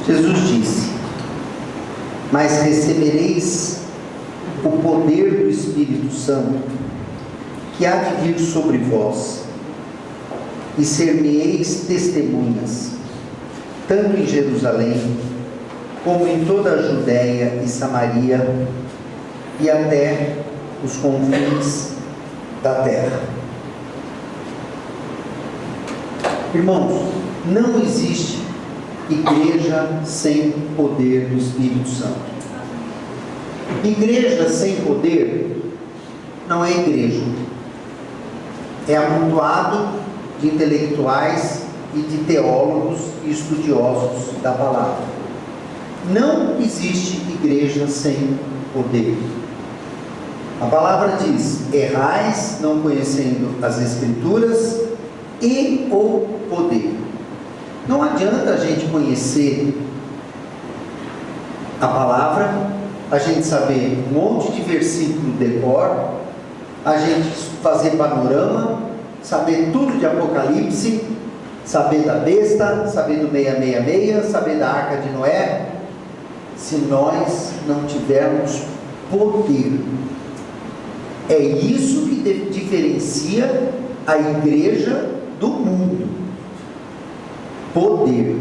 Jesus disse: mas recebereis o poder do Espírito Santo, que há de vir sobre vós, e ser-me-eis testemunhas, tanto em Jerusalém, como em toda a Judéia e Samaria, e até os confins da terra. Irmãos, não existe igreja sem poder do Espírito Santo. Igreja sem poder não é igreja. É amontoado de intelectuais e de teólogos e estudiosos da palavra. Não existe igreja sem poder. A palavra diz: errais não conhecendo as Escrituras e o poder. Não adianta a gente conhecer a palavra, a gente saber um monte de versículo de cor, a gente fazer panorama, saber tudo de Apocalipse, saber da besta, saber do 666, saber da Arca de Noé, se nós não tivermos poder. É isso que diferencia a igreja do mundo. Poder.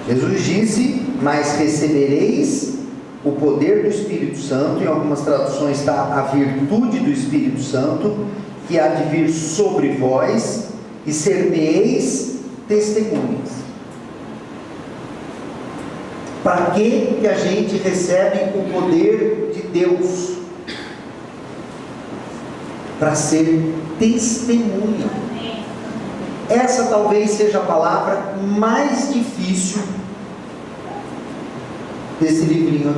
Jesus disse: mas recebereis o poder do Espírito Santo. Em algumas traduções está a virtude do Espírito Santo, que há de vir sobre vós, e ser-me-eis testemunhas. Para que a gente recebe o poder de Deus? Para ser testemunha. Essa talvez seja a palavra mais difícil desse livrinho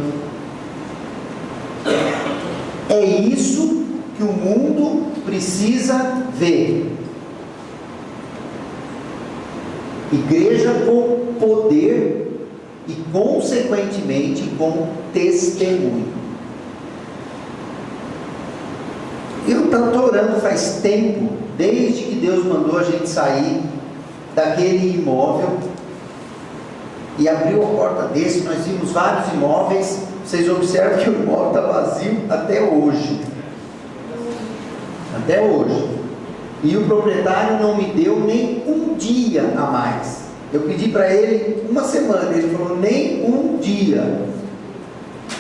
aqui. É isso que o mundo precisa ver. Igreja com poder e, consequentemente, com testemunho. Eu estou orando faz tempo, desde que Deus mandou a gente sair daquele imóvel e abriu a porta desse. Nós vimos vários imóveis. Vocês observam que o imóvel está vazio até hoje. Até hoje. E o proprietário não me deu nem um dia a mais. Eu pedi para ele uma semana, ele falou nem um dia.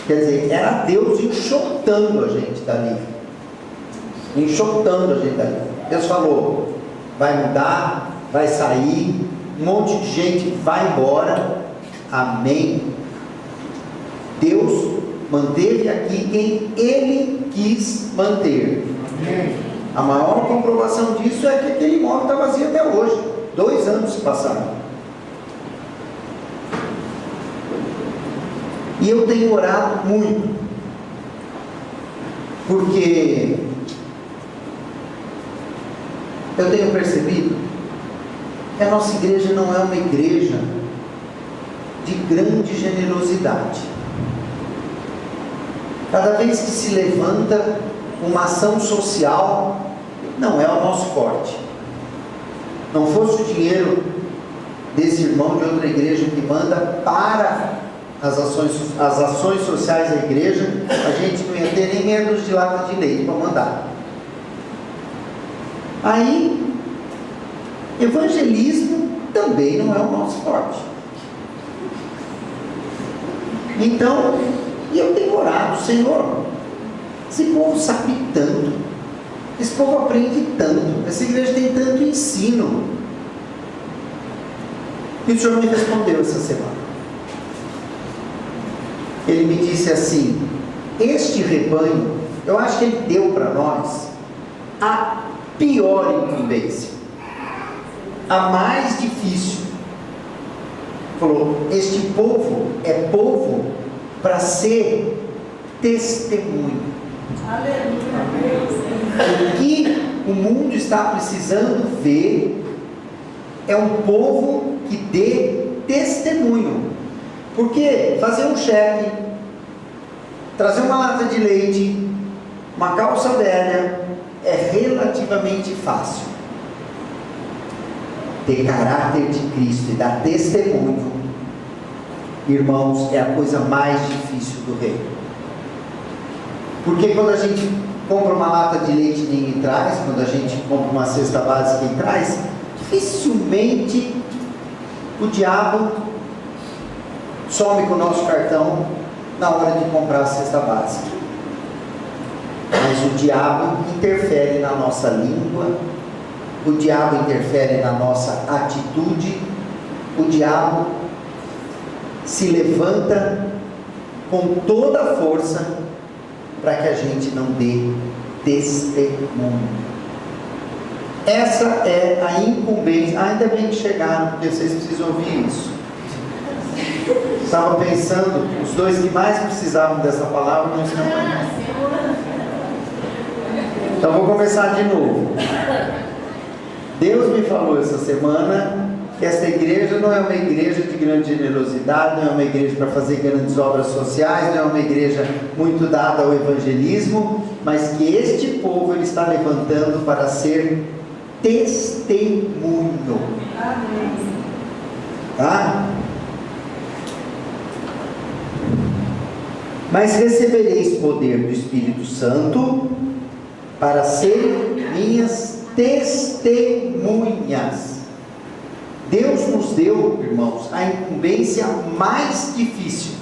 Quer dizer, era Deus enxotando a gente dali. Enxotando a gente dali. Deus falou: vai mudar, vai sair, um monte de gente vai embora. Amém. Deus manteve aqui quem Ele quis manter. Amém. A maior comprovação disso é que aquele imóvel está vazio até hoje. 2 anos se passaram. E eu tenho orado muito, porque eu tenho percebido que a nossa igreja não é uma igreja de grande generosidade. Cada vez que se levanta uma ação social, não é o nosso forte. Não fosse o dinheiro desse irmão de outra igreja que manda para as ações sociais da igreja, a gente não ia ter nem menos de lata de leite para mandar. Aí, evangelismo também não é o nosso forte. Então, eu tenho orado: Senhor, esse povo sabe tanto, esse povo aprende tanto, essa igreja tem tanto ensino. E o Senhor me respondeu essa semana. Ele me disse assim: este rebanho, eu acho que Ele deu para nós a pior incumbência, a mais difícil. Falou: este povo é povo para ser testemunho. O que o mundo está precisando ver é um povo que dê testemunho. Porque fazer um cheque, trazer uma lata de leite, uma calça velha, é relativamente fácil. ter caráter de Cristo e dar testemunho, irmãos, é a coisa mais difícil do reino. Porque quando a gente compra uma lata de leite e ninguém traz, quando a gente compra uma cesta básica e traz, dificilmente o diabo some com o nosso cartão na hora de comprar a cesta básica. Mas o diabo interfere na nossa língua, o diabo interfere na nossa atitude, o diabo se levanta com toda a força para que a gente não dê testemunho. Essa é a incumbência. Ainda bem que chegaram, porque vocês precisam ouvir isso. Estava pensando, os dois que mais precisavam dessa palavra não estão aqui. Então vou começar de novo. Deus me falou essa semana que esta igreja não é uma igreja de grande generosidade, não é uma igreja para fazer grandes obras sociais, não é uma igreja muito dada ao evangelismo, mas que este povo ele está levantando para ser testemunho. Amém. Tá? Mas recebereis poder do Espírito Santo para serem minhas testemunhas. Deus nos deu, irmãos, a incumbência mais difícil.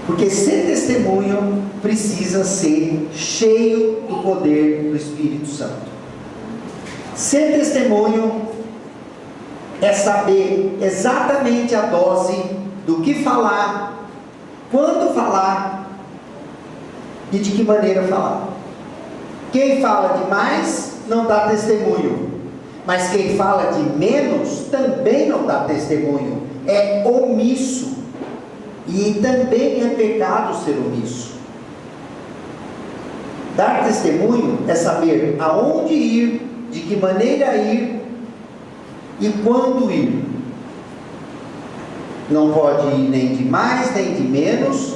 Porque ser testemunho precisa ser cheio do poder do Espírito Santo. Ser testemunho é saber exatamente a dose do que falar, quando falar e de que maneira falar. Quem fala demais não dá testemunho, mas quem fala de menos também não dá testemunho, é omisso, e também é pecado ser omisso. Dar testemunho é saber aonde ir, de que maneira ir e quando ir. Não pode ir nem de mais nem de menos.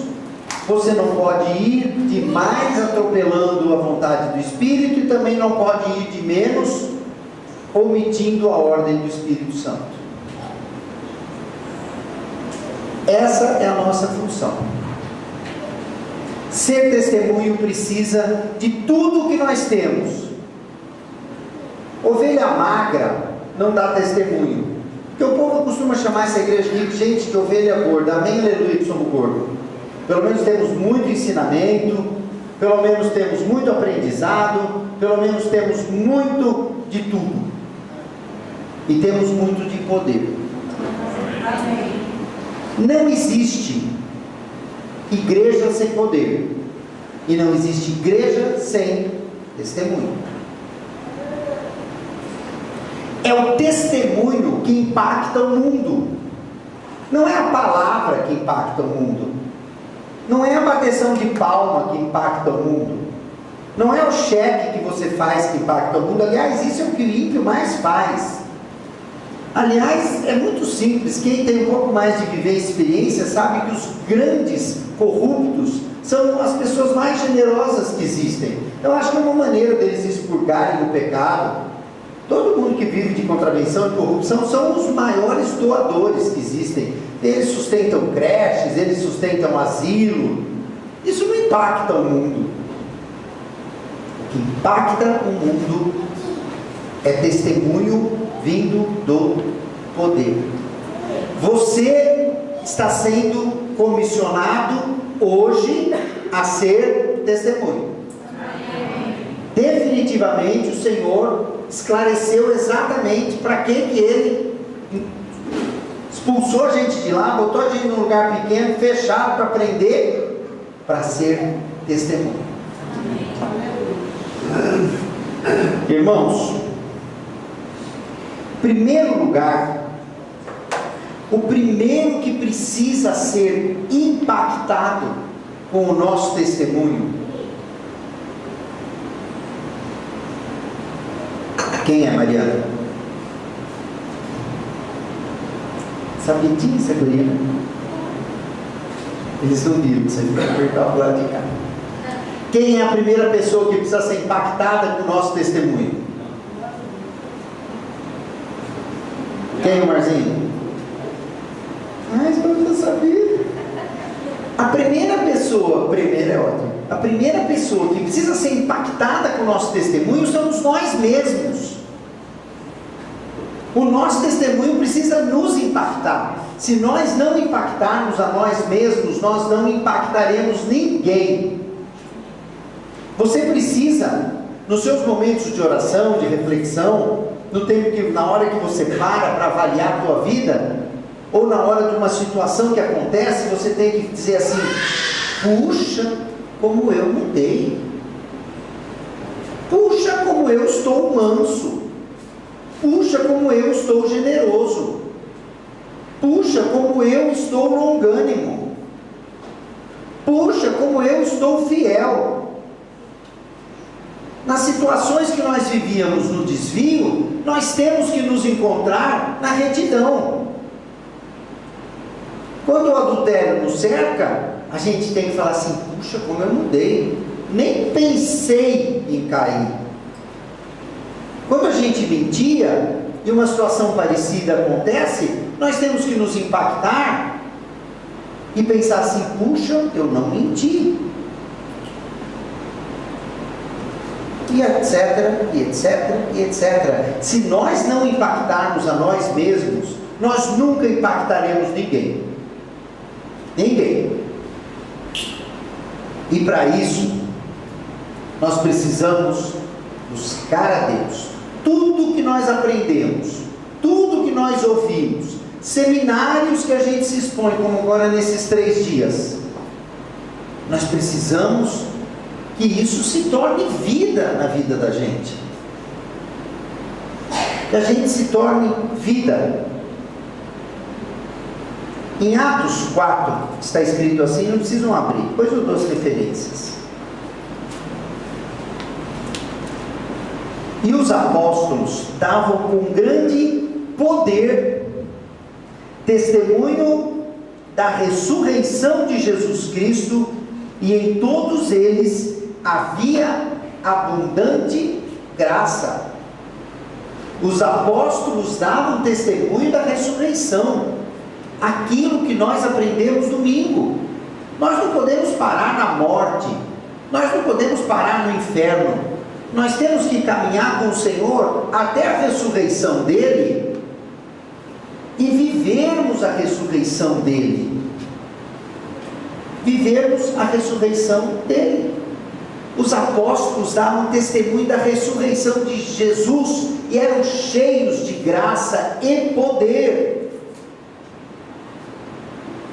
Você não pode ir de mais atropelando a vontade do Espírito, e também não pode ir de menos omitindo a ordem do Espírito Santo. Essa é a nossa função. Ser testemunho precisa de tudo que nós temos. Ovelha magra não dá testemunho, porque o povo costuma chamar essa igreja de gente de ovelha gorda. Amém, aleluia, que somos gordos. Pelo menos temos muito ensinamento, pelo menos temos muito aprendizado, pelo menos temos muito de tudo, e temos muito de poder. Não existe igreja sem poder, e não existe igreja sem testemunho. É o testemunho que impacta o mundo, não é a palavra que impacta o mundo, não é a bateção de palma que impacta o mundo, não é o cheque que você faz que impacta o mundo. Aliás, isso é o que o ímpio mais faz. Aliás, é muito simples. Quem tem um pouco mais de viver experiência sabe que os grandes corruptos são as pessoas mais generosas que existem. Eu acho que é uma maneira deles expurgarem o pecado. Todo mundo que vive de contravenção e corrupção são os maiores doadores que existem. Eles sustentam creches, eles sustentam asilo. Isso não impacta o mundo. O que impacta o mundo é testemunho vindo do poder. Você está sendo comissionado hoje a ser testemunho. Definitivamente o Senhor esclareceu exatamente para que Ele expulsou a gente de lá, botou a gente num lugar pequeno, fechado, para aprender, para ser testemunho. Irmãos, em primeiro lugar, o primeiro que precisa ser impactado com o nosso testemunho, quem é, Mariana? Sabitinha essa guria? Eles não viram, você vai apertar o lado de cá. Quem é a primeira pessoa que precisa ser impactada com o nosso testemunho? Quem, Marzinho? Mas eu sabia. A primeira pessoa que precisa ser impactada com o nosso testemunho somos nós mesmos. O nosso testemunho precisa nos impactar. Se nós não impactarmos a nós mesmos, nós não impactaremos ninguém. Você precisa, nos seus momentos de oração, de reflexão, na hora que você para avaliar a tua vida, ou na hora de uma situação que acontece, você tem que dizer assim: puxa, como eu mudei. Puxa, como eu estou manso. Puxa, como eu estou generoso. Puxa, como eu estou longânimo. Puxa, como eu estou fiel. Nas situações que nós vivíamos no desvio, nós temos que nos encontrar na retidão. Quando o adultério nos cerca, a gente tem que falar assim: puxa, como eu mudei. Nem pensei em cair. Quando a gente mentia e uma situação parecida acontece, nós temos que nos impactar e pensar assim: puxa, eu não menti. E etc, e etc, e etc. Se nós não impactarmos a nós mesmos, nós nunca impactaremos ninguém. Ninguém. E para isso, nós precisamos buscar a Deus. Tudo que nós aprendemos, tudo que nós ouvimos, seminários que a gente se expõe, como agora nesses 3 dias, nós precisamos que isso se torne vida na vida da gente. Que a gente se torne vida. Em Atos 4, está escrito assim, não precisam abrir, depois eu dou as referências. E os apóstolos davam com grande poder testemunho da ressurreição de Jesus Cristo, e em todos eles havia abundante graça. Os apóstolos davam testemunho da ressurreição, aquilo que nós aprendemos domingo. Nós não podemos parar na morte, nós não podemos parar no inferno, nós temos que caminhar com o Senhor até a ressurreição dele e vivermos a ressurreição dele. Vivermos a ressurreição dele. Os apóstolos davam testemunho da ressurreição de Jesus e eram cheios de graça e poder.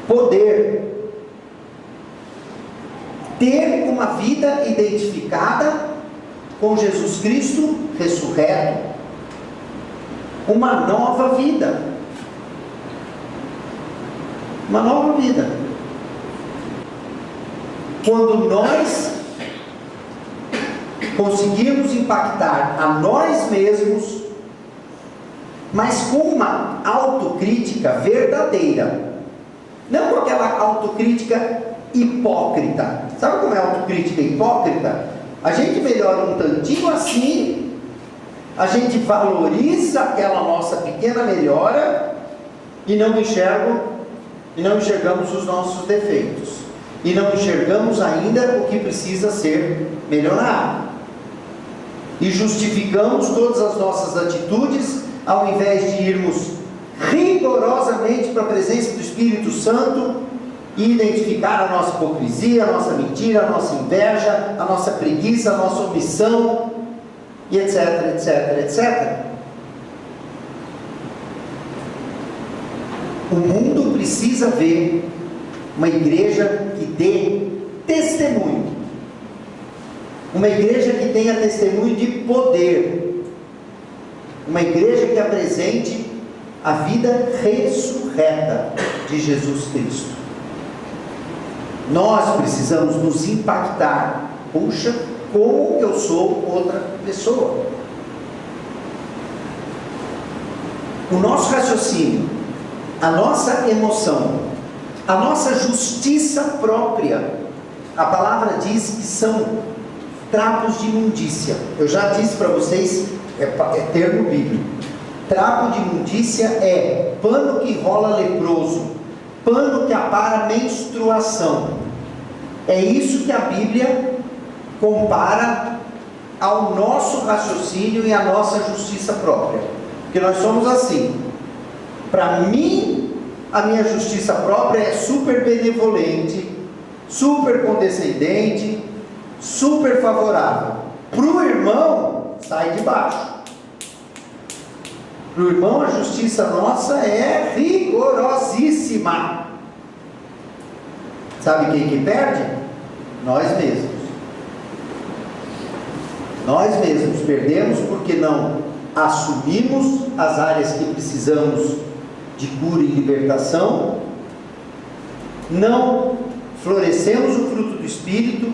Poder. Ter uma vida identificada com Jesus Cristo ressurreto. Uma nova vida. Uma nova vida. Quando nós conseguirmos impactar a nós mesmos, mas com uma autocrítica verdadeira, não com aquela autocrítica hipócrita. Sabe como é a autocrítica hipócrita? A gente melhora um tantinho assim, a gente valoriza aquela nossa pequena melhora e não enxergamos os nossos defeitos, e não enxergamos ainda o que precisa ser melhorado, e justificamos todas as nossas atitudes, ao invés de irmos rigorosamente para a presença do Espírito Santo e identificar a nossa hipocrisia, a nossa mentira, a nossa inveja, a nossa preguiça, a nossa omissão, e etc, etc, etc. O mundo precisa ver uma igreja que dê testemunho, uma igreja que tenha testemunho de poder, uma igreja que apresente a vida ressurreta de Jesus Cristo. Nós precisamos nos impactar. Puxa, como eu sou outra pessoa. O nosso raciocínio, a nossa emoção, a nossa justiça própria, a palavra diz que são trapos de imundícia. Eu já disse para vocês, é termo bíblico, Trapo de imundícia é pano que enrola leproso, pano que apara menstruação. É isso que a Bíblia compara ao nosso raciocínio e à nossa justiça própria. Porque nós somos assim. Para mim, a minha justiça própria é super benevolente, super condescendente, super favorável. Para o irmão, sai de baixo. Para o irmão, a justiça nossa é rigorosíssima. Sabe quem que perde? Nós mesmos. Nós mesmos perdemos porque não assumimos as áreas que precisamos de cura e libertação, não florescemos o fruto do Espírito,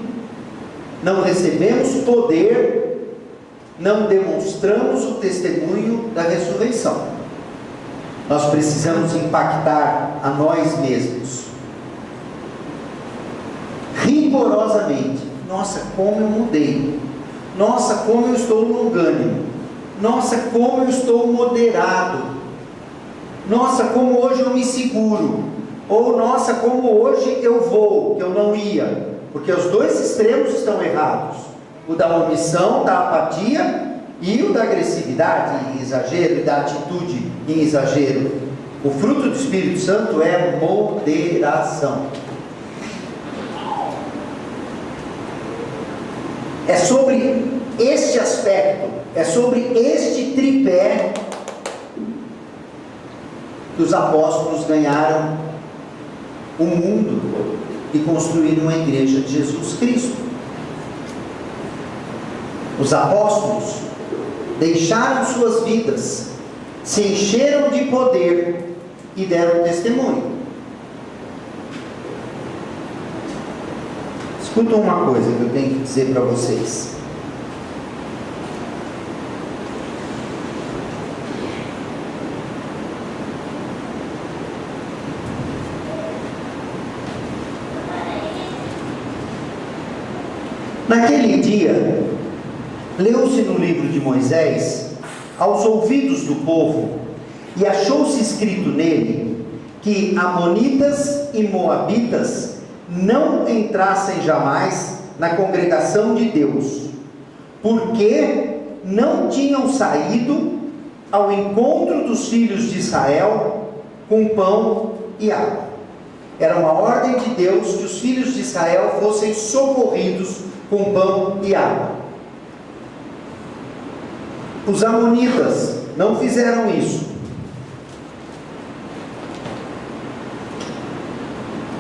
não recebemos poder, não demonstramos o testemunho da ressurreição. Nós precisamos impactar a nós mesmos rigorosamente. Nossa, como eu mudei! Nossa, como eu estou longânimo! Nossa, como eu estou moderado! Nossa, como hoje eu me seguro! Ou nossa, como hoje eu vou, que eu não ia. Porque os dois extremos estão errados. O da omissão, da apatia, e o da agressividade em exagero, e da atitude em exagero. O fruto do Espírito Santo é moderação. É sobre este aspecto, é sobre este tripé que os apóstolos ganharam o mundo e construíram uma igreja de Jesus Cristo. Os apóstolos deixaram suas vidas, se encheram de poder e deram testemunho. Escuta uma coisa que eu tenho que dizer para vocês. Naquele dia, leu-se no livro de Moisés, aos ouvidos do povo, e achou-se escrito nele, que amonitas e moabitas não entrassem jamais na congregação de Deus, porque não tinham saído ao encontro dos filhos de Israel com pão e água. Era uma ordem de Deus que os filhos de Israel fossem socorridos com pão e água. Os amonitas não fizeram isso.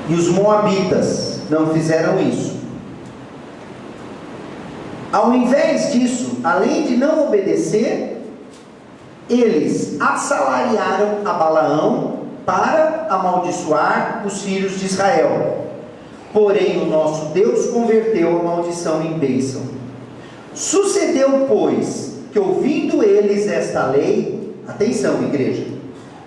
E os moabitas não fizeram isso. Ao invés disso, além de não obedecer, eles assalariaram a Balaão para amaldiçoar os filhos de Israel. Porém, o nosso Deus converteu a maldição em bênção. Sucedeu, pois, que ouvindo eles esta lei, atenção, igreja,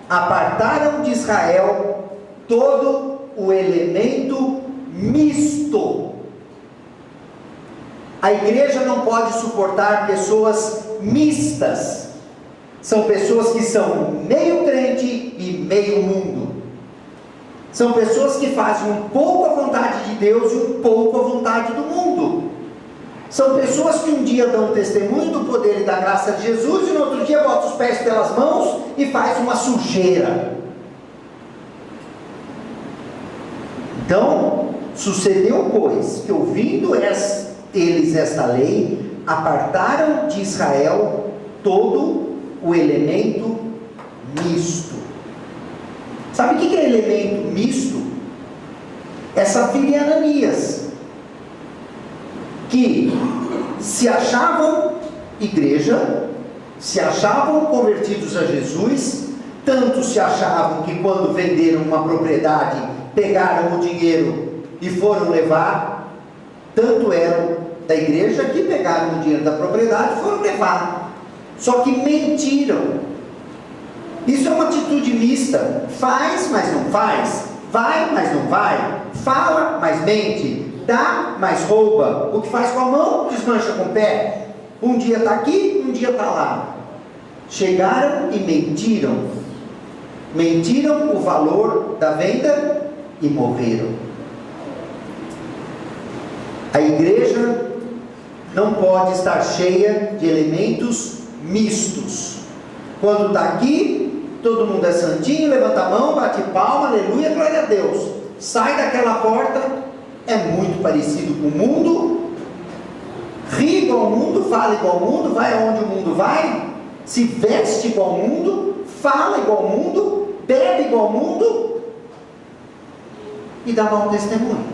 apartaram de Israel todo o elemento misto. A igreja não pode suportar pessoas mistas. São pessoas que são meio crente e meio mundo. São pessoas que fazem um pouco a vontade de Deus e um pouco a vontade do mundo. São pessoas que um dia dão testemunho do poder e da graça de Jesus e no outro dia botam os pés pelas mãos e faz uma sujeira. Então, sucedeu, pois, que ouvindo eles esta lei, apartaram de Israel todo o elemento misto. Sabe o que é elemento misto? É Safira e Ananias, que se achavam igreja, se achavam convertidos a Jesus, tanto se achavam que quando venderam uma propriedade, pegaram o dinheiro e foram levar, tanto eram da igreja que pegaram o dinheiro da propriedade e foram levar, só que mentiram. Isso é uma atitude mista. Faz, mas não faz. Vai, mas não vai. Fala, mas mente. Dá, mas rouba. O que faz com a mão, desmancha com o pé. Um dia está aqui, um dia está lá. chegaram e mentiram. Mentiram o valor da venda e morreram. A igreja não pode estar cheia de elementos mistos. Quando está aqui, todo mundo é santinho, levanta a mão, bate palma, aleluia, glória a Deus. Sai daquela porta, é muito parecido com o mundo, ri igual ao mundo, fala igual ao mundo, vai aonde o mundo vai, se veste igual ao mundo, fala igual ao mundo, bebe igual ao mundo e dá mau testemunho.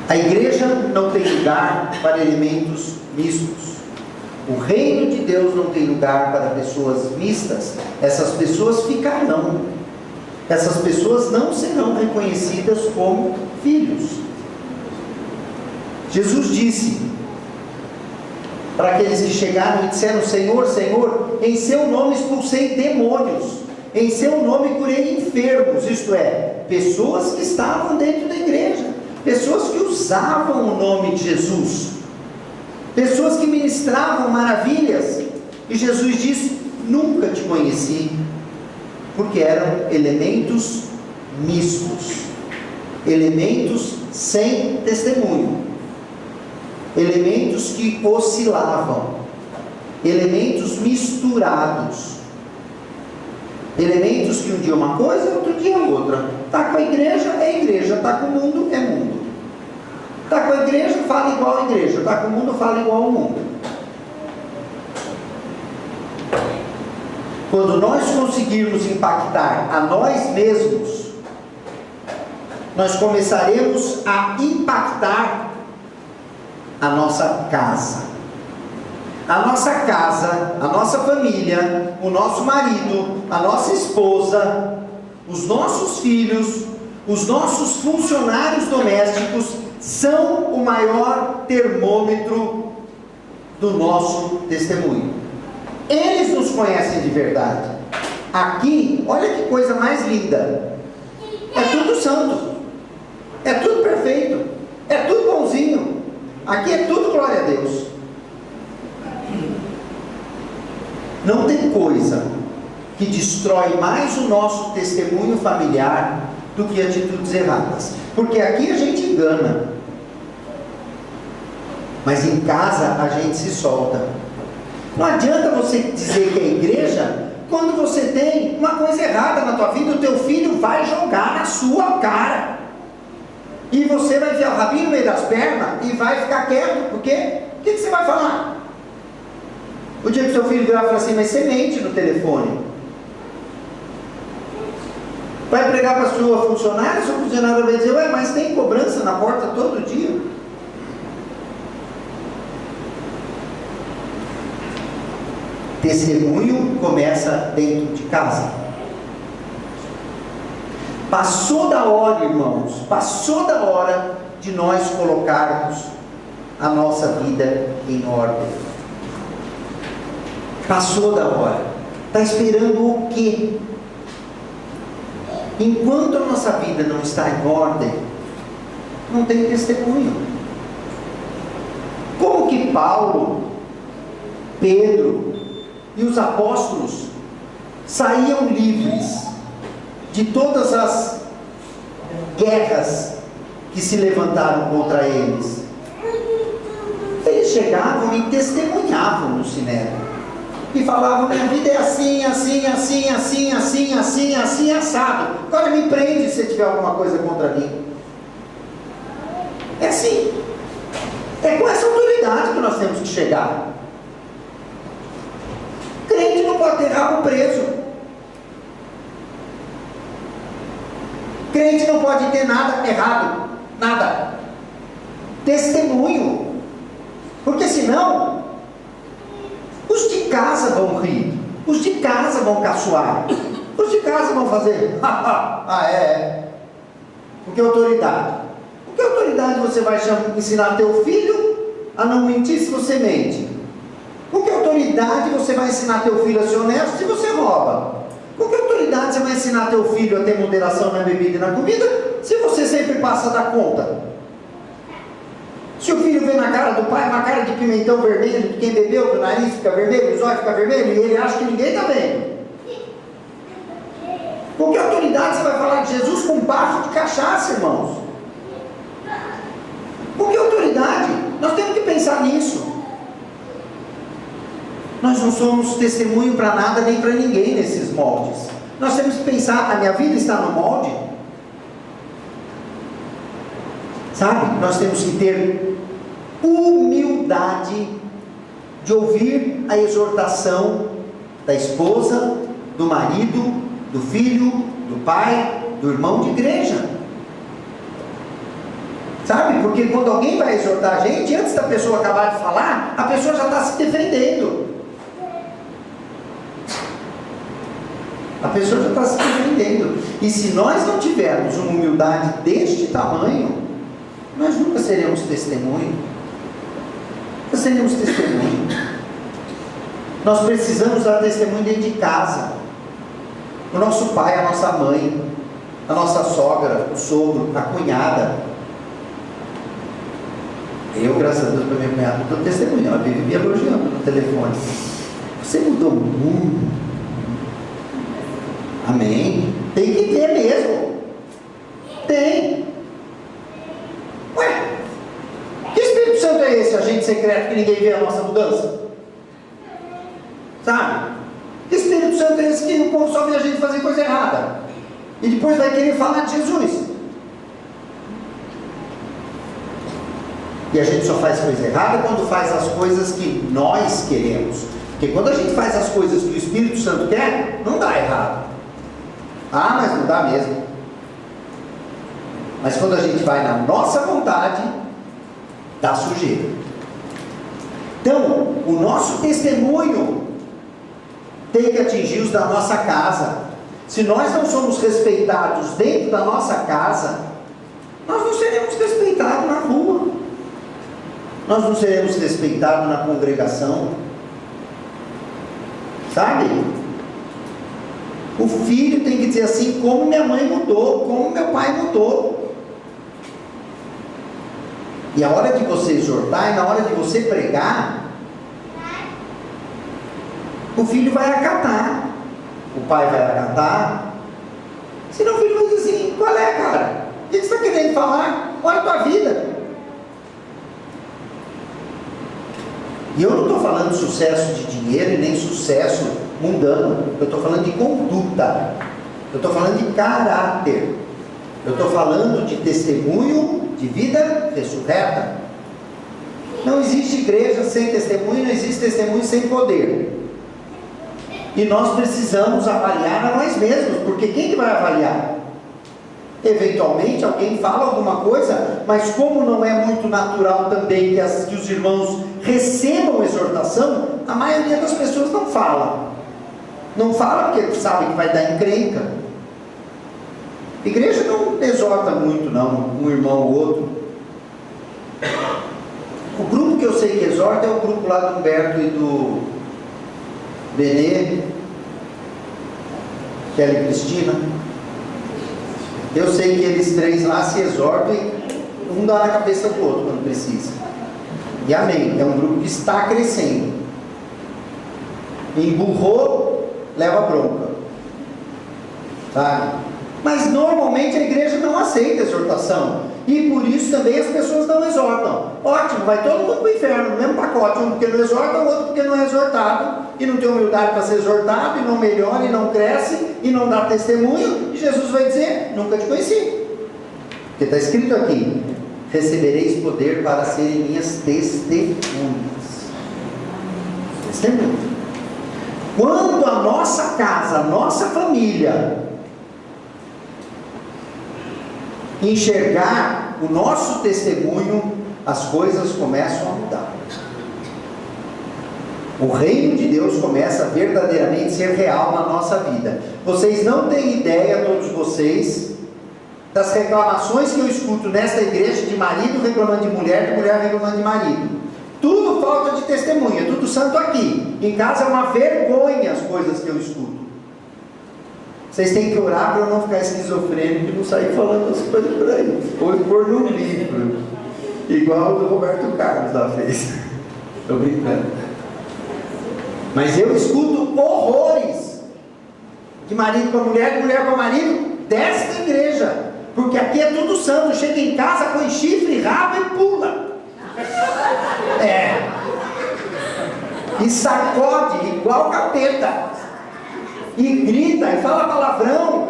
A igreja não tem lugar para elementos mistos. O reino de Deus não tem lugar para pessoas mistas. Essas pessoas ficarão. Essas pessoas não serão reconhecidas como filhos. Jesus disse para aqueles que chegaram e disseram: Senhor, Senhor, em seu nome expulsei demônios, em seu nome curei enfermos. Isto é, pessoas que estavam dentro da igreja, pessoas que usavam o nome de Jesus, pessoas que ministravam maravilhas. E Jesus disse: nunca te conheci, porque eram elementos mistos, elementos sem testemunho, elementos que oscilavam, elementos misturados, elementos que um dia uma coisa, outro dia outra. Está com a igreja, é igreja. Está com o mundo, é mundo. Está com a igreja, fala igual à igreja. Está com o mundo, fala igual ao mundo. Quando nós conseguirmos impactar a nós mesmos, nós começaremos a impactar a nossa casa. A nossa casa, a nossa família, o nosso marido, a nossa esposa, os nossos filhos, os nossos funcionários domésticos são o maior termômetro do nosso testemunho. Eles nos conhecem de verdade. Aqui, olha que coisa mais linda. É tudo santo. É tudo perfeito. É tudo bonzinho. Aqui é tudo glória a Deus. Não tem coisa que destrói mais o nosso testemunho familiar do que atitudes erradas. Porque aqui a gente engana, mas em casa a gente se solta. Não adianta você dizer que é igreja quando você tem uma coisa errada na tua vida. O teu filho vai jogar na sua cara e você vai enfiar o rabinho no meio das pernas e vai ficar quieto. Por quê? O que você vai falar? O dia que seu filho virar e falar assim: mas você mente no telefone. Vai pregar para a sua funcionária vai dizer: ué, mas tem cobrança na porta todo dia. Testemunho começa dentro de casa. Passou da hora, irmãos, passou da hora de nós colocarmos a nossa vida em ordem. Passou da hora. Está esperando o quê? Enquanto a nossa vida não está em ordem, não tem testemunho. Como que Paulo, Pedro e os apóstolos saíam livres de todas as guerras que se levantaram contra eles? Eles chegavam e testemunhavam no Sinédrio e falavam: minha vida é assim, assim, assim, assim, assim, assim, assim, assado. Agora me prende se tiver alguma coisa contra mim. É assim. É com essa autoridade que nós temos que chegar. Crente não pode ter rabo preso. Crente não pode ter nada errado. Nada. Testemunho. Porque senão os de casa vão rir, os de casa vão caçoar, os de casa vão fazer porque autoridade? Porque autoridade você vai ensinar teu filho a não mentir se você mente? Porque autoridade você vai ensinar teu filho a ser honesto se você rouba? Porque autoridade você vai ensinar teu filho a ter moderação na bebida e na comida se você sempre passa da conta? Se o filho vê na cara do pai uma cara de pimentão vermelho, de quem bebeu, que o nariz fica vermelho, os olhos ficam vermelhos, e ele acha que ninguém está vendo. Com que autoridade você vai falar de Jesus com um bafo de cachaça, irmãos? Com que autoridade? Nós temos que pensar nisso. Nós não somos testemunho para nada nem para ninguém nesses moldes. Nós temos que pensar, a minha vida está no molde? Sabe? Nós temos que ter humildade de ouvir a exortação da esposa, do marido, do filho, do pai, do irmão de igreja. Sabe? Porque quando alguém vai exortar a gente, antes da pessoa acabar de falar, a pessoa já está se defendendo. A pessoa já está se defendendo. E se nós não tivermos uma humildade deste tamanho, nós nunca seremos testemunho. Nunca seremos testemunho. Nós precisamos dar testemunho dentro de casa. O nosso pai, a nossa mãe, a nossa sogra, o sogro, a cunhada. Eu, graças a Deus, para minha cunhada, estou testemunhando. Ela vive me elogiando no telefone. Você mudou muito. Amém? Tem que ter mesmo. Tem. Ué, que Espírito Santo é esse, agente secreto, que ninguém vê a nossa mudança? Sabe? Que Espírito Santo é esse que o povo só vê a gente fazer coisa errada e depois vai querer falar de Jesus? E a gente só faz coisa errada quando faz as coisas que nós queremos. Porque quando a gente faz as coisas que o Espírito Santo quer, não dá errado. Ah, mas não dá mesmo. Mas quando a gente vai na nossa vontade, dá sujeira. Então, o nosso testemunho tem que atingir os da nossa casa. Se nós não somos respeitados dentro da nossa casa, nós não seremos respeitados na rua. Nós não seremos respeitados na congregação. Sabe? O filho tem que dizer assim, como minha mãe mudou, como meu pai mudou. E a hora de você exortar, e na hora de você pregar, o filho vai acatar, o pai vai acatar. Senão o filho vai dizer assim, qual é, cara? O que você está querendo falar? Olha a tua vida. E eu não estou falando de sucesso de dinheiro e nem sucesso mundano. Eu estou falando de conduta. Eu estou falando de caráter. Eu estou falando de testemunho de vida ressurreta. Não existe igreja sem testemunho, não existe testemunho sem poder. E nós precisamos avaliar a nós mesmos, porque quem que vai avaliar? Eventualmente alguém fala alguma coisa, mas como não é muito natural também que os irmãos recebam exortação, a maioria das pessoas não fala. Não fala porque sabe que vai dar encrenca. A igreja não exorta muito não, um irmão ou outro. O grupo que eu sei que exorta é o grupo lá do Humberto e do Benê, Kelly e Cristina. Eu sei que eles três lá se exortam e um dá na cabeça do outro quando precisa. E amém, é um grupo que está crescendo. Emburrou, leva bronca. Sabe? Mas normalmente a igreja não aceita exortação. E por isso também as pessoas não exortam. Ótimo, vai todo mundo para o inferno, no mesmo pacote. Um porque não exorta, o outro porque não é exortado. E não tem humildade para ser exortado, e não melhora, e não cresce, e não dá testemunho. E Jesus vai dizer, nunca te conheci. Porque está escrito aqui, recebereis poder para serem minhas testemunhas. Testemunhas. Quando a nossa casa, a nossa família enxergar o nosso testemunho, as coisas começam a mudar. O reino de Deus começa a verdadeiramente ser real na nossa vida. Vocês não têm ideia, todos vocês, das reclamações que eu escuto nesta igreja de marido reclamando de mulher reclamando de marido. Tudo falta de testemunha, tudo santo aqui. Em casa é uma vergonha as coisas que eu escuto. Vocês têm que orar para eu não ficar esquizofrênico e não sair falando as coisas por aí. Ou pôr no livro. Igual o do Roberto Carlos lá fez. Estou brincando. Mas eu escuto horrores de marido com a mulher, de mulher com o marido, desta igreja. Porque aqui é tudo santo. Chega em casa, põe chifre, rabo e pula. E sacode igual capeta. E grita, e fala palavrão.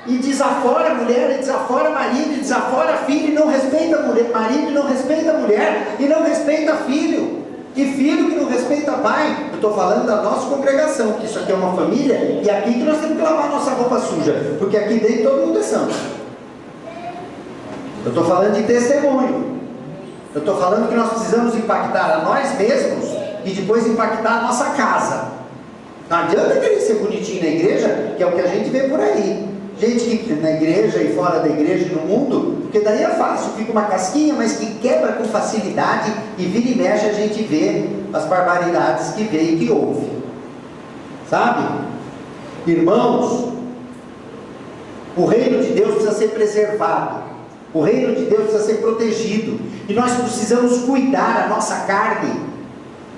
E desafora a mulher, e desafora marido, e desafora filho, e não respeita marido, e não respeita mulher, e não respeita filho. E filho que não respeita pai. Eu estou falando da nossa congregação, que isso aqui é uma família, e aqui que nós temos que lavar a nossa roupa suja, porque aqui dentro todo mundo é santo. Eu estou falando de testemunho. Eu estou falando que nós precisamos impactar a nós mesmos e depois impactar a nossa casa. Não adianta querer ser bonitinho na igreja, que é o que a gente vê por aí. Gente que na igreja e fora da igreja e no mundo, porque daí é fácil, fica uma casquinha, mas que quebra com facilidade, e vira e mexe a gente vê as barbaridades que vê e que ouve. Sabe? Irmãos, o reino de Deus precisa ser preservado. O reino de Deus precisa ser protegido. E nós precisamos cuidar a nossa carne,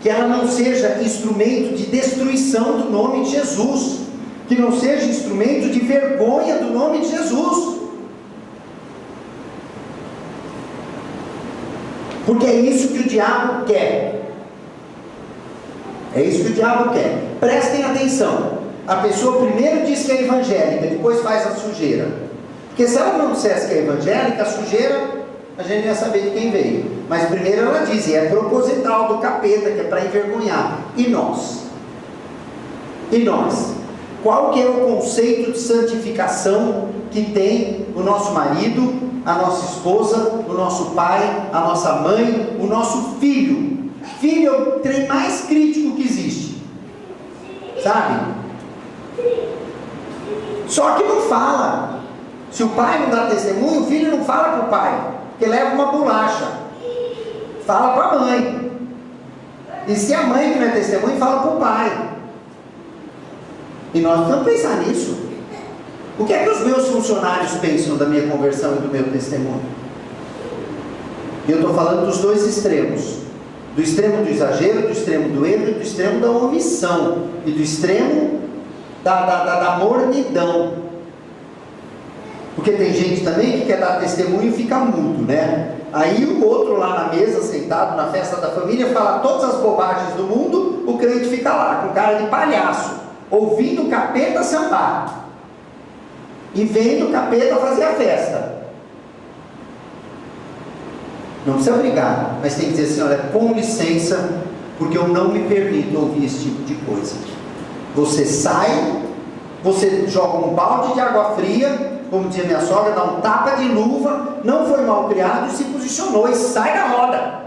que ela não seja instrumento de destruição do nome de Jesus, que não seja instrumento de vergonha do nome de Jesus. Porque é isso que o diabo quer. É isso que o diabo quer. Prestem atenção. A pessoa primeiro diz que é evangélica, depois faz a sujeira. Porque se ela não dissesse que é evangélica, a sujeira, a gente não ia saber de quem veio. Mas primeiro ela diz, e é proposital do capeta, que é para envergonhar. E nós? E nós? Qual que é o conceito de santificação que tem o nosso marido, a nossa esposa, o nosso pai, a nossa mãe, o nosso filho? Filho é o trem mais crítico que existe. Sabe? Só que não fala. Se o pai não dá testemunho, o filho não fala para o pai, porque leva uma bolacha. Fala para a mãe. E se a mãe que não é testemunho, fala para o pai. E nós precisamos pensar nisso. O que é que os meus funcionários pensam da minha conversão e do meu testemunho? E eu estou falando dos dois extremos. Do extremo do exagero, do extremo do erro e do extremo da omissão. E do extremo da mornidão. Porque tem gente também que quer dar testemunho e fica mudo, né? Aí o outro lá na mesa, sentado na festa da família, fala todas as bobagens do mundo, o crente fica lá, com cara de palhaço, ouvindo o capeta sambar, e vendo o capeta fazer a festa. Não precisa brigar, mas tem que dizer assim, olha, com licença, porque eu não me permito ouvir esse tipo de coisa. Você sai, você joga um balde de água fria, como dizia minha sogra, dá um tapa de luva, não foi mal criado e se posicionou e sai da roda.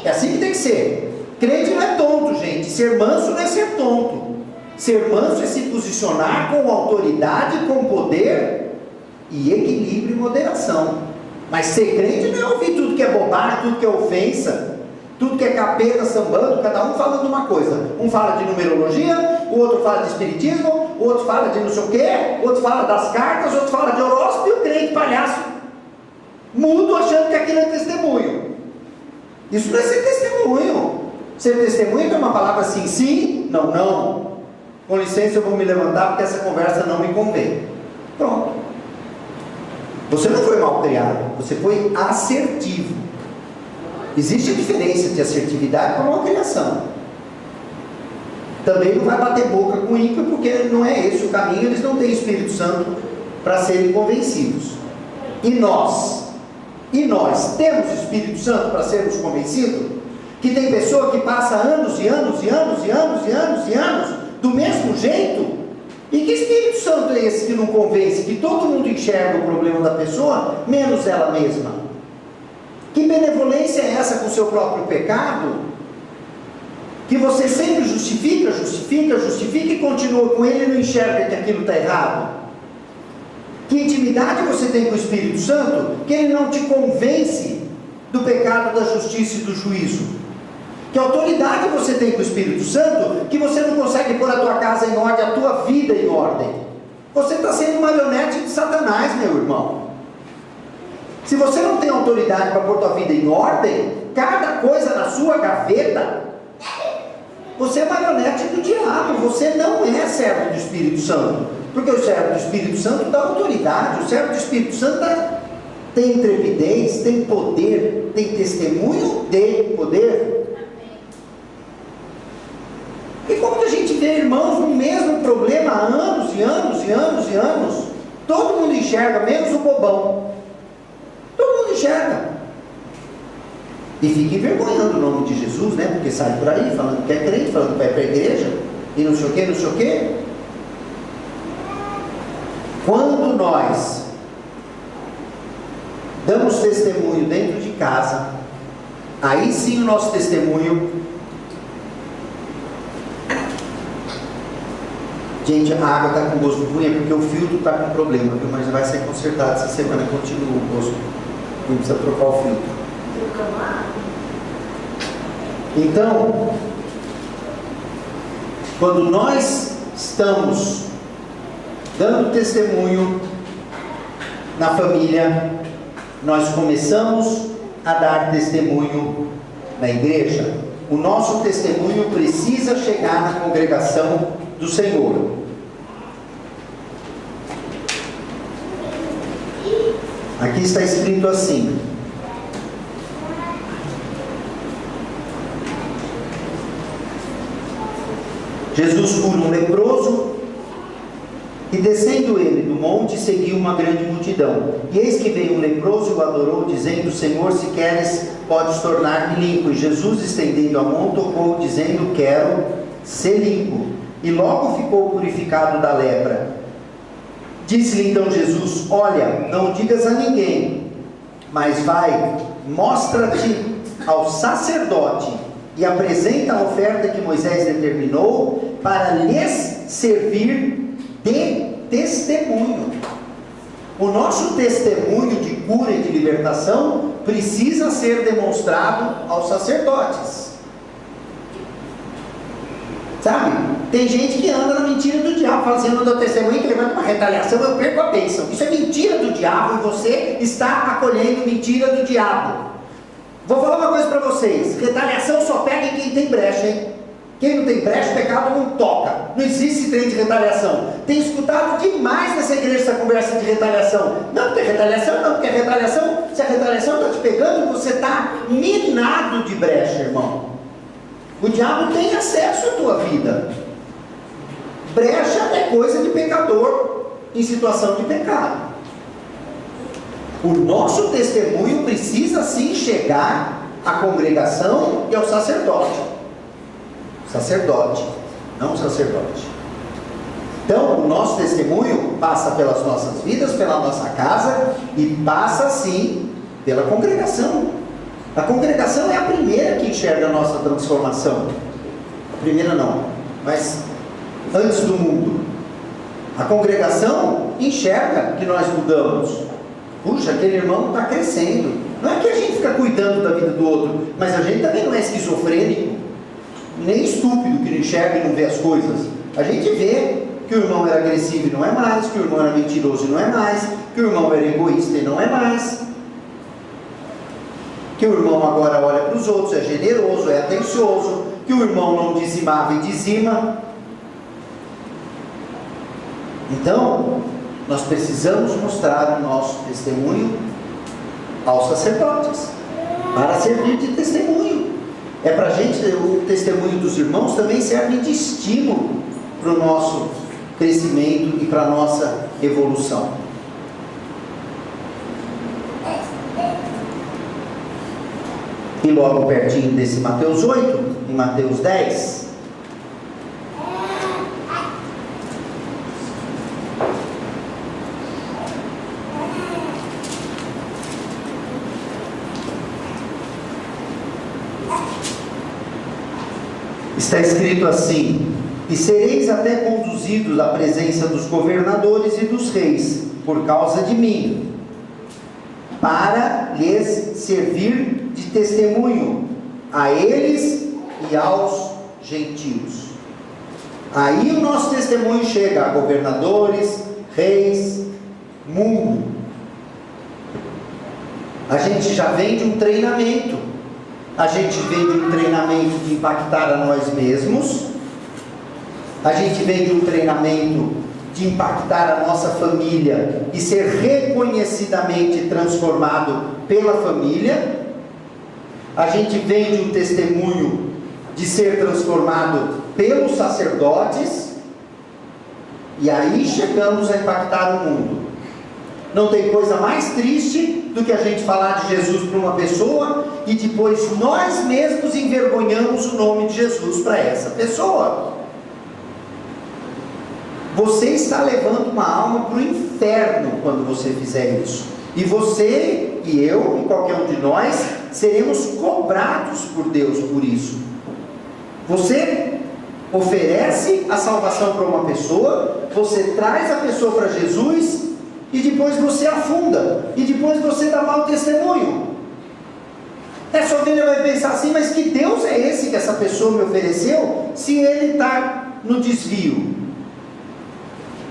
É assim que tem que ser. Crente não é tonto, gente. Ser manso não é ser tonto. Ser manso é se posicionar com autoridade, com poder e equilíbrio e moderação. Mas ser crente não é ouvir tudo que é bobagem, tudo que é ofensa, tudo que é capeta sambando, cada um falando uma coisa. Um fala de numerologia, o outro fala de espiritismo, o outro fala de não sei o quê, o outro fala das cartas, o outro fala de horóscopo, e o crente palhaço mudo achando que aquilo é testemunho. Isso não é ser testemunho. Ser testemunho é uma palavra sim, sim, não, não. Com licença, eu vou me levantar porque essa conversa não me convém. Pronto. Você não foi mal criado, você foi assertivo. Existe a diferença de assertividade para uma criação. Também não vai bater boca com ímpio, porque não é esse o caminho, eles não têm Espírito Santo para serem convencidos. E nós temos Espírito Santo para sermos convencidos? Que tem pessoa que passa anos e anos e anos e anos e anos e anos do mesmo jeito? E que Espírito Santo é esse que não convence, que todo mundo enxerga o problema da pessoa, menos ela mesma? Que benevolência é essa com o seu próprio pecado? Que você sempre justifica e continua com ele e não enxerga que aquilo está errado? Que intimidade você tem com o Espírito Santo, que ele não te convence do pecado, da justiça e do juízo? Que autoridade você tem com o Espírito Santo, que você não consegue pôr a tua casa em ordem, a tua vida em ordem? Você está sendo marionete de Satanás, meu irmão. Se você não tem autoridade para pôr tua vida em ordem, cada coisa na sua gaveta, você é marionete do diabo. Você não é servo do Espírito Santo, porque o servo do Espírito Santo dá autoridade. O servo do Espírito Santo tem intrepidez, tem poder, tem testemunho de poder. E como que a gente vê irmãos no mesmo problema há anos e anos e anos e anos? Todo mundo enxerga, menos o bobão. Todo mundo enxerga. E fica envergonhando o nome de Jesus, né? Porque sai por aí falando que é crente, falando que vai para a igreja, e não sei o que, não sei o que. Quando nós damos testemunho dentro de casa, aí sim o nosso testemunho. Gente, a água está com gosto ruim, é porque o filtro está com problema, viu? Mas vai ser consertado essa semana, continua o gosto. Não precisa trocar o filtro. Então, quando nós estamos dando testemunho na família, nós começamos a dar testemunho na igreja. O nosso testemunho precisa chegar na congregação do Senhor. Aqui está escrito assim: Jesus cura um leproso, e descendo ele do monte, seguiu uma grande multidão. E eis que veio um leproso e o adorou, dizendo: Senhor, se queres, podes tornar-me limpo. E Jesus, estendendo a mão, tocou, dizendo: Quero ser limpo. E logo ficou purificado da lepra. Disse-lhe então Jesus: Olha, não digas a ninguém, mas vai, mostra-te ao sacerdote e apresenta a oferta que Moisés determinou para lhes servir de testemunho. O nosso testemunho de cura e de libertação precisa ser demonstrado aos sacerdotes. Sabe? Tem gente que anda na mentira do diabo, fala assim: eu não dou testemunho, que levanta uma retaliação, eu perco a bênção. Isso é mentira do diabo e você está acolhendo mentira do diabo. Vou falar uma coisa para vocês: retaliação só pega em quem tem brecha, hein? Quem não tem brecha, o pecado não toca. Não existe trem de retaliação. Tem escutado demais nessa igreja essa conversa de retaliação. Não, porque retaliação não, porque a retaliação, se a retaliação está te pegando, você está minado de brecha, irmão. O diabo tem acesso à tua vida. Brecha é coisa de pecador em situação de pecado. O nosso testemunho precisa sim chegar à congregação e ao sacerdote. Sacerdote, não sacerdote. Então, o nosso testemunho passa pelas nossas vidas, pela nossa casa, e passa sim pela congregação. A congregação é a primeira que enxerga a nossa transformação. A primeira não, mas antes do mundo. A congregação enxerga que nós mudamos. Puxa, aquele irmão está crescendo. Não é que a gente fica cuidando da vida do outro, mas a gente também não é esquizofrênico, nem estúpido que não enxerga e não vê as coisas. A gente vê que o irmão era agressivo e não é mais, que o irmão era mentiroso e não é mais, que o irmão era egoísta e não é mais, que o irmão agora olha para os outros, é generoso, é atencioso, que o irmão não dizimava e dizima. Então, nós precisamos mostrar o nosso testemunho aos sacerdotes, para servir de testemunho. É para a gente, o testemunho dos irmãos também serve de estímulo para o nosso crescimento e para a nossa evolução. E logo pertinho desse Mateus 8, em Mateus 10, está escrito assim: e sereis até conduzidos à presença dos governadores e dos reis, por causa de mim, para lhes servir de testemunho a eles e aos gentios. Aí o nosso testemunho chega a governadores, reis, mundo. A gente já vem de um treinamento. A gente vem de um treinamento de impactar a nós mesmos. A gente vem de um treinamento de impactar a nossa família e ser reconhecidamente transformado pela família. A gente vem de um testemunho de ser transformado pelos sacerdotes. E aí chegamos a impactar o mundo. Não tem coisa mais triste do que a gente falar de Jesus para uma pessoa e depois nós mesmos envergonhamos o nome de Jesus para essa pessoa. Você está levando uma alma para o inferno quando você fizer isso. E você e eu e qualquer um de nós seremos cobrados por Deus por isso. Você oferece a salvação para uma pessoa, você traz a pessoa para Jesus e depois você afunda, e depois você dá mau testemunho. Essa ovelha vai pensar assim: mas que Deus é esse que essa pessoa me ofereceu, se ele está no desvio,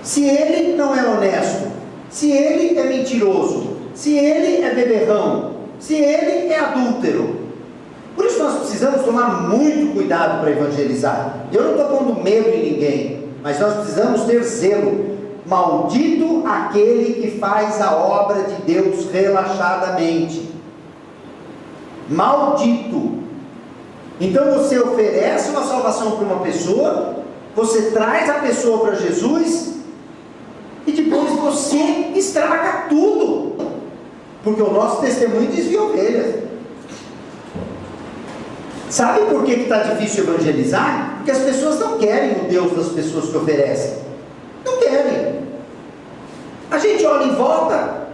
se ele não é honesto, se ele é mentiroso, se ele é beberrão, se ele é adúltero. Por isso nós precisamos tomar muito cuidado para evangelizar. Eu não estou pondo medo em ninguém, mas nós precisamos ter zelo. Maldito aquele que faz a obra de Deus relaxadamente. Maldito. Então você oferece uma salvação para uma pessoa, você traz a pessoa para Jesus e depois você estraga tudo, porque o nosso testemunho desvia ovelhas. Sabe por que está difícil evangelizar? Porque as pessoas não querem o Deus das pessoas que oferecem. Não querem. A gente olha em volta,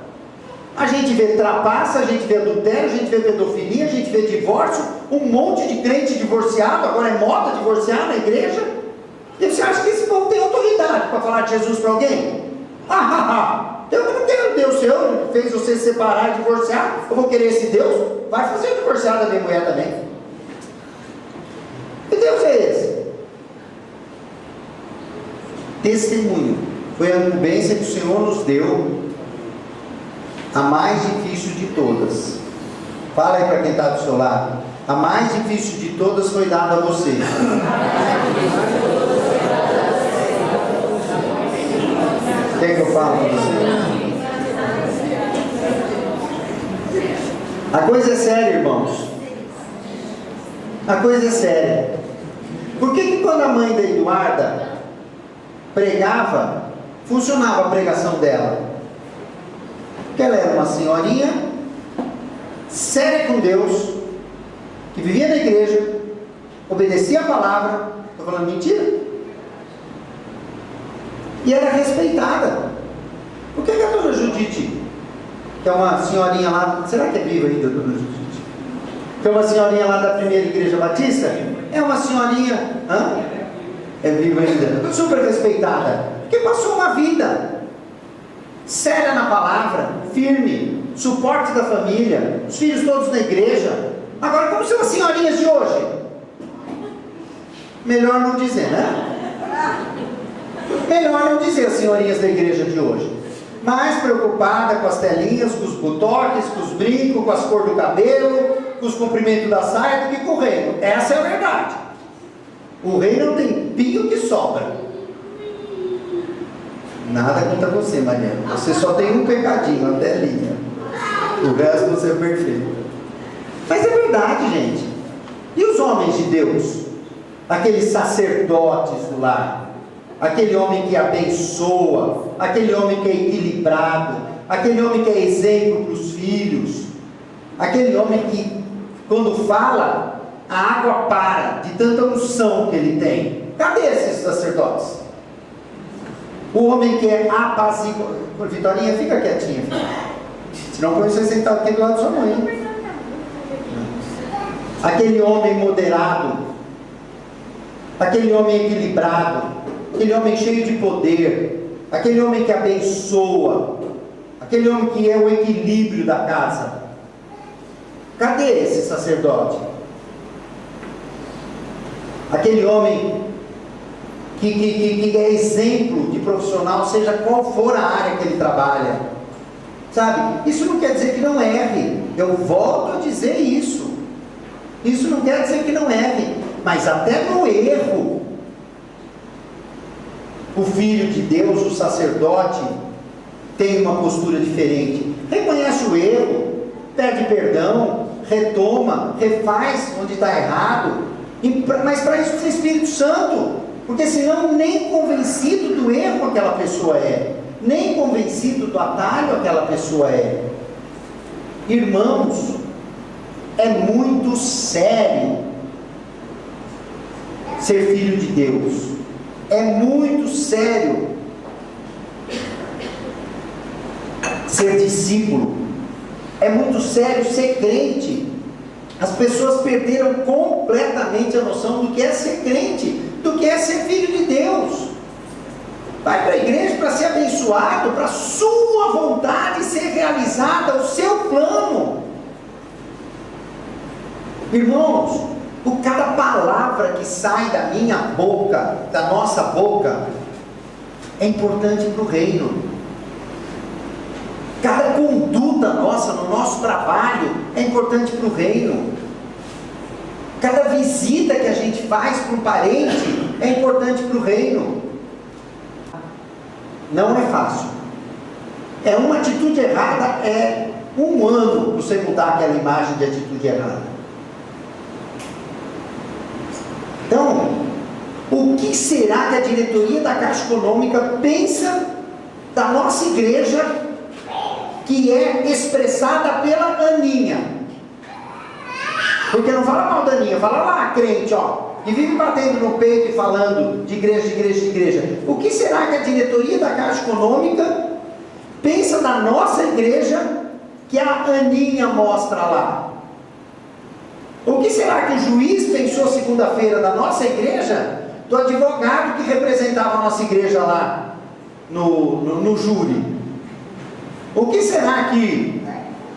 a gente vê trapaça, a gente vê adultério, a gente vê pedofilia, a gente vê divórcio, um monte de crente divorciado. Agora é moda divorciar na igreja. E você acha que esse povo tem autoridade para falar de Jesus para alguém? Eu não quero Deus seu, fez você se separar e divorciar, eu vou querer esse Deus? Vai fazer eu divorciar da minha mulher também. Que Deus é esse? Testemunho foi a incumbência que o Senhor nos deu, a mais difícil de todas. Fala aí para quem está do seu lado: a mais difícil de todas foi dada a você. Quer que eu fale para você? A coisa é séria, irmãos. A coisa é séria. Por que quando a mãe da Eduarda pregava, funcionava a pregação dela? Porque ela era uma senhorinha séria com Deus, que vivia na igreja, obedecia a palavra. Estou falando mentira? E era respeitada. Por que a dona Judite, que é uma senhorinha lá, será que é viva ainda a dona Judite? Que é uma senhorinha lá da primeira igreja batista, é uma senhorinha, é viva ainda, super respeitada, porque passou uma vida séria na palavra, firme, suporte da família, os filhos todos na igreja. Agora, como são as senhorinhas de hoje? Melhor não dizer, né? Melhor não dizer as senhorinhas da igreja de hoje. Mais preocupada com as telinhas, com os botoques, com os brincos, com as cores do cabelo, com os comprimentos da saia, do que com o reino. Essa é a verdade. O reino não tem pingo que sobra. Nada contra você, Mariana. Você só tem um pecadinho, a telinha. O resto você é perfeito. Mas é verdade, gente. E os homens de Deus? Aqueles sacerdotes do lar, aquele homem que abençoa, aquele homem que é equilibrado, aquele homem que é exemplo para os filhos, aquele homem que, quando fala, a água para, de tanta unção que ele tem. Cadê esses sacerdotes? O homem que é apaziguador. Vitorinha, fica quietinha, senão põe você sentado aqui do lado da sua mãe. Aquele homem moderado, aquele homem equilibrado, aquele homem cheio de poder, aquele homem que abençoa, aquele homem que é o equilíbrio da casa. Cadê esse sacerdote? Aquele homem que é exemplo de profissional, seja qual for a área que ele trabalha. Sabe? Isso não quer dizer que não erre. eu volto a dizer isso. Isso não quer dizer que não erre, mas até no erro, o filho de Deus, o sacerdote, tem uma postura diferente. Reconhece o erro, pede perdão, retoma, refaz onde está errado, mas para isso tem Espírito Santo, porque senão nem convencido do erro aquela pessoa é, nem convencido do atalho aquela pessoa é. Irmãos, é muito sério ser filho de Deus, é muito sério ser discípulo, é muito sério ser crente. As pessoas perderam completamente a noção do que é ser crente, do que é ser filho de Deus. Vai para a igreja para ser abençoado, para a sua vontade ser realizada, o seu plano. Irmãos, por cada palavra que sai da minha boca, da nossa boca, é importante para o reino. Cada conduta nossa no nosso trabalho é importante para o reino. Cada visita que a gente faz para um parente é importante para o reino. Não é fácil. É uma atitude errada, é um ano para você mudar aquela imagem de atitude errada. Então, o que será que a diretoria da Caixa Econômica pensa da nossa igreja, que é expressada pela Aninha? Porque não fala mal da Aninha, fala lá, crente, que vive batendo no peito e falando de igreja, de igreja, de igreja. O que será que a diretoria da Caixa Econômica pensa da nossa igreja, que a Aninha mostra lá? O que será que o juiz pensou segunda-feira da nossa igreja, do advogado que representava a nossa igreja lá no júri? O que será que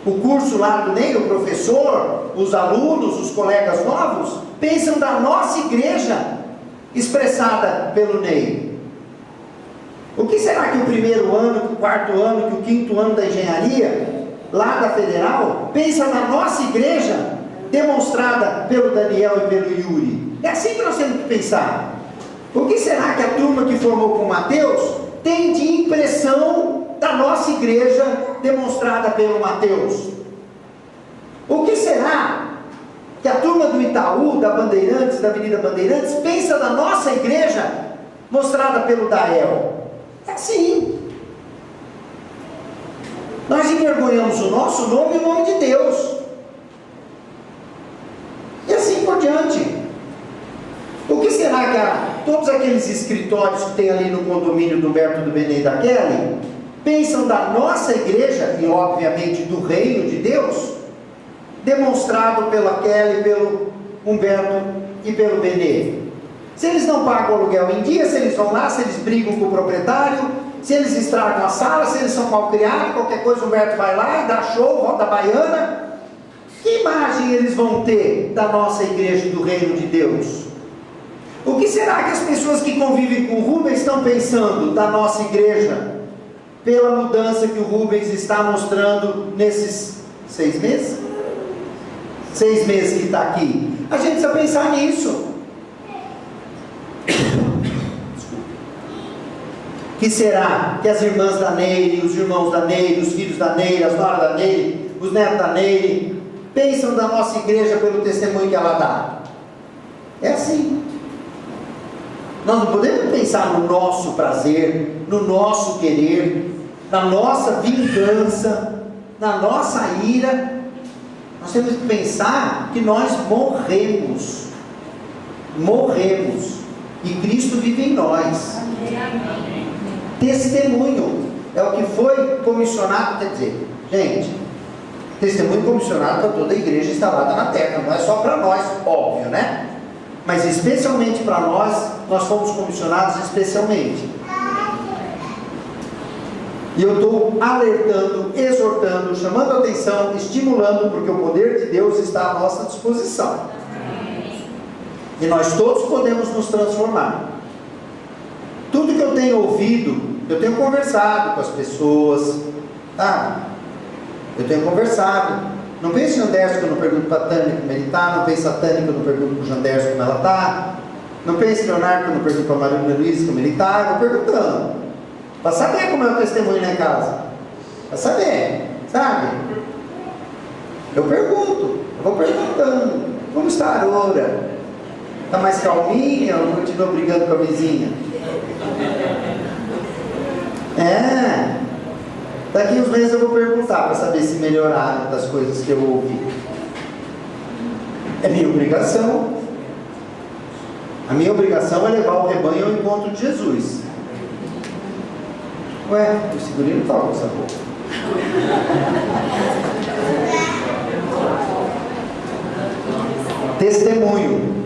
o curso lá do Ney, o professor, os alunos, os colegas novos, pensam da nossa igreja expressada pelo Ney? O que será que o primeiro ano, que o quarto ano, que o quinto ano da engenharia, lá da Federal, pensa na nossa igreja, demonstrada pelo Daniel e pelo Yuri? É assim que nós temos que pensar. O que será que a turma que formou com o Mateus tem de impressão da nossa igreja demonstrada pelo Mateus? O que será que a turma do Itaú, da Bandeirantes, da Avenida Bandeirantes, pensa da nossa igreja mostrada pelo Dael? É assim. Nós envergonhamos o nosso nome e o nome de Deus. E assim por diante. O que será que todos aqueles escritórios que tem ali no condomínio do Humberto do Benê e da Kelly pensam da nossa igreja, e obviamente do reino de Deus, demonstrado pela Kelly, pelo Humberto e pelo Benê? Se eles não pagam o aluguel em dia, se eles vão lá, se eles brigam com o proprietário, se eles estragam a sala, se eles são mal criados, qualquer coisa o Humberto vai lá e dá show, roda a baiana. Que imagem eles vão ter da nossa igreja e do reino de Deus? O que será que as pessoas que convivem com o Rubens estão pensando da nossa igreja, pela mudança que o Rubens está mostrando nesses 6 meses? 6 meses que está aqui. A gente precisa pensar nisso. Que será que as irmãs da Neire, os irmãos da Neire, os filhos da Neire, as noras da Neire, os netos da Neire, pensam da nossa igreja pelo testemunho que ela dá? É assim. Nós não podemos pensar no nosso prazer, no nosso querer, na nossa vingança, na nossa ira. Nós temos que pensar que nós morremos, e Cristo vive em nós. Testemunho é o que foi comissionado, quer dizer, gente, testemunho comissionado para toda a igreja instalada na terra, não é só para nós, óbvio, né? Mas especialmente para nós fomos comissionados especialmente. E eu estou alertando, exortando, chamando a atenção, estimulando, porque o poder de Deus está à nossa disposição. E nós todos podemos nos transformar. Tudo que eu tenho ouvido, eu tenho conversado com as pessoas, tá? Eu tenho conversado. Não pense em Janderson que eu não pergunto para a Tânia como ele está. Não pense a Tânia que eu não pergunto para o Janderson como ela está. Não pense em Leonardo que eu não pergunto para a Maria Luísa como ele está. Eu vou perguntando. Para saber como é o testemunho lá em casa. Para saber. Sabe? Eu pergunto. Eu vou perguntando. Como está a Aurora? Está mais calminha ou continua brigando com a vizinha? Daqui uns meses eu vou perguntar para saber se melhoraram das coisas que eu ouvi. É minha obrigação. A minha obrigação é levar o rebanho ao encontro de Jesus. Ué, o segurinho não estava com essa boca. Testemunho.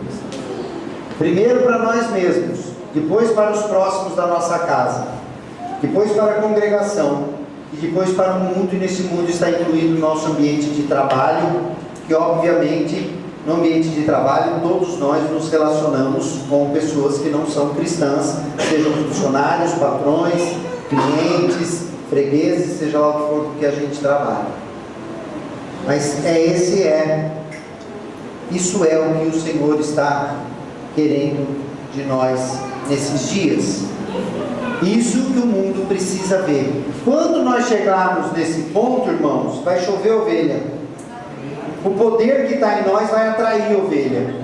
Primeiro para nós mesmos, depois para os próximos da nossa casa, depois para a congregação e depois para o mundo, e nesse mundo está incluído o nosso ambiente de trabalho, que obviamente no ambiente de trabalho todos nós nos relacionamos com pessoas que não são cristãs, sejam funcionários, patrões, clientes, fregueses, seja lá o que for que a gente trabalha. Mas isso é o que o Senhor está querendo de nós nesses dias. Isso que o mundo precisa ver. Quando nós chegarmos nesse ponto, irmãos, vai chover ovelha. O poder que está em nós vai atrair ovelha.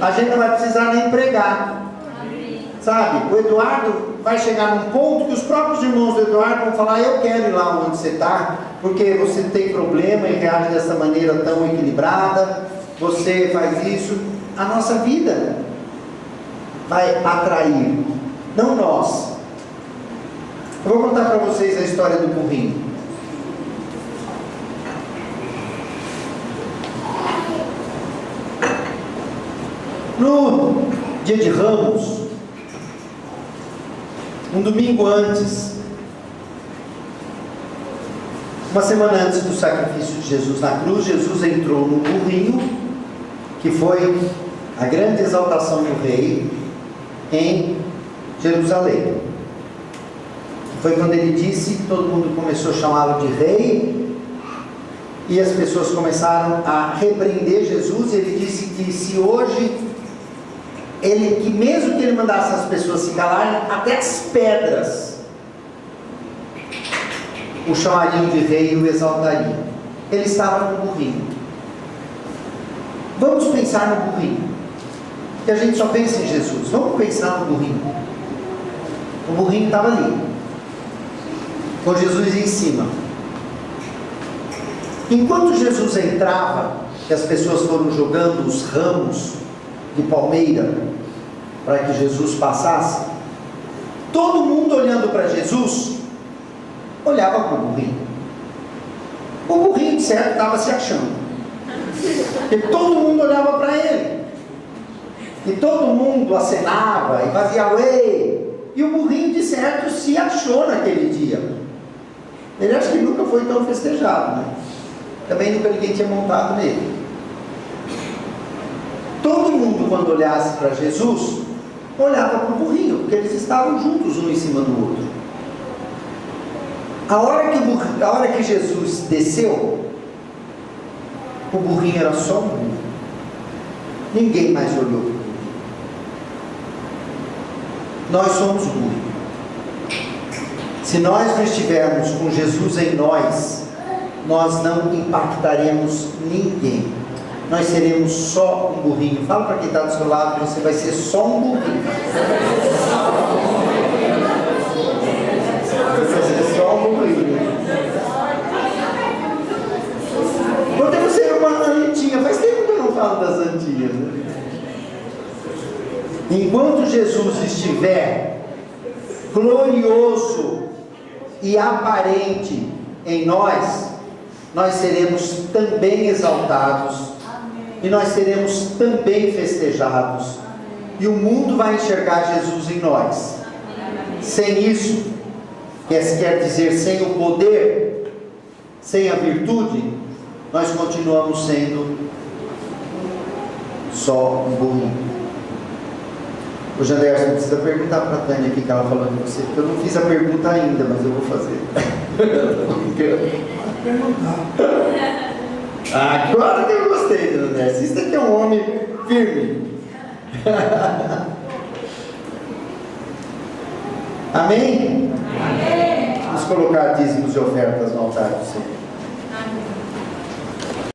A gente não vai precisar nem pregar. Sabe? O Eduardo vai chegar num ponto que os próprios irmãos do Eduardo vão falar: eu quero ir lá onde você está, porque você tem problema e reage dessa maneira tão equilibrada, você faz isso. A nossa vida vai atrair, não nós. Eu vou contar para vocês a história do burrinho. No dia de Ramos, um domingo antes, uma semana antes do sacrifício de Jesus na cruz, Jesus entrou no burrinho, que foi a grande exaltação do rei em Jerusalém. Foi quando ele disse que todo mundo começou a chamá-lo de rei, e as pessoas começaram a repreender Jesus, e ele disse que se hoje, que mesmo que ele mandasse as pessoas se calarem, até as pedras o chamariam de rei e o exaltariam. Ele estava no burrinho. Vamos pensar no burrinho, que a gente só pensa em Jesus. Vamos pensar no burrinho. O burrinho estava ali, com Jesus em cima. Enquanto Jesus entrava, que as pessoas foram jogando os ramos de palmeira para que Jesus passasse, todo mundo olhando para Jesus olhava para o burrinho. O burrinho de certo estava se achando, porque todo mundo olhava para ele, e todo mundo acenava e fazia uê, e o burrinho de certo se achou naquele dia. Ele acho que nunca foi tão festejado, né? Também nunca ninguém tinha montado nele. Todo mundo, quando olhasse para Jesus, olhava para o burrinho, porque eles estavam juntos um em cima do outro. A hora que Jesus desceu, o burrinho era só um burro. Ninguém mais olhou para o burrinho. Nós somos burros. Se nós não estivermos com Jesus em nós, nós não impactaremos ninguém. Nós seremos só um burrinho. Fala para quem está do seu lado que você vai ser só um burrinho. Você vai ser só um burrinho. Porque você é uma antinha. Faz tempo que eu não falo das antinhas, né? Enquanto Jesus estiver glorioso e aparente em nós, nós seremos também exaltados. E nós seremos também festejados. E o mundo vai enxergar Jesus em nós. Sem isso, quer dizer, sem o poder, sem a virtude, nós continuamos sendo só um burrinho. O Janderson precisa perguntar para a Tânia o que ela falou de você, porque eu não fiz a pergunta ainda, mas eu vou fazer. Agora que eu gostei do Nordeste. Isso aqui é um homem firme. Amém? Amém. Vamos colocar dízimos e ofertas no altar do Senhor. Amém.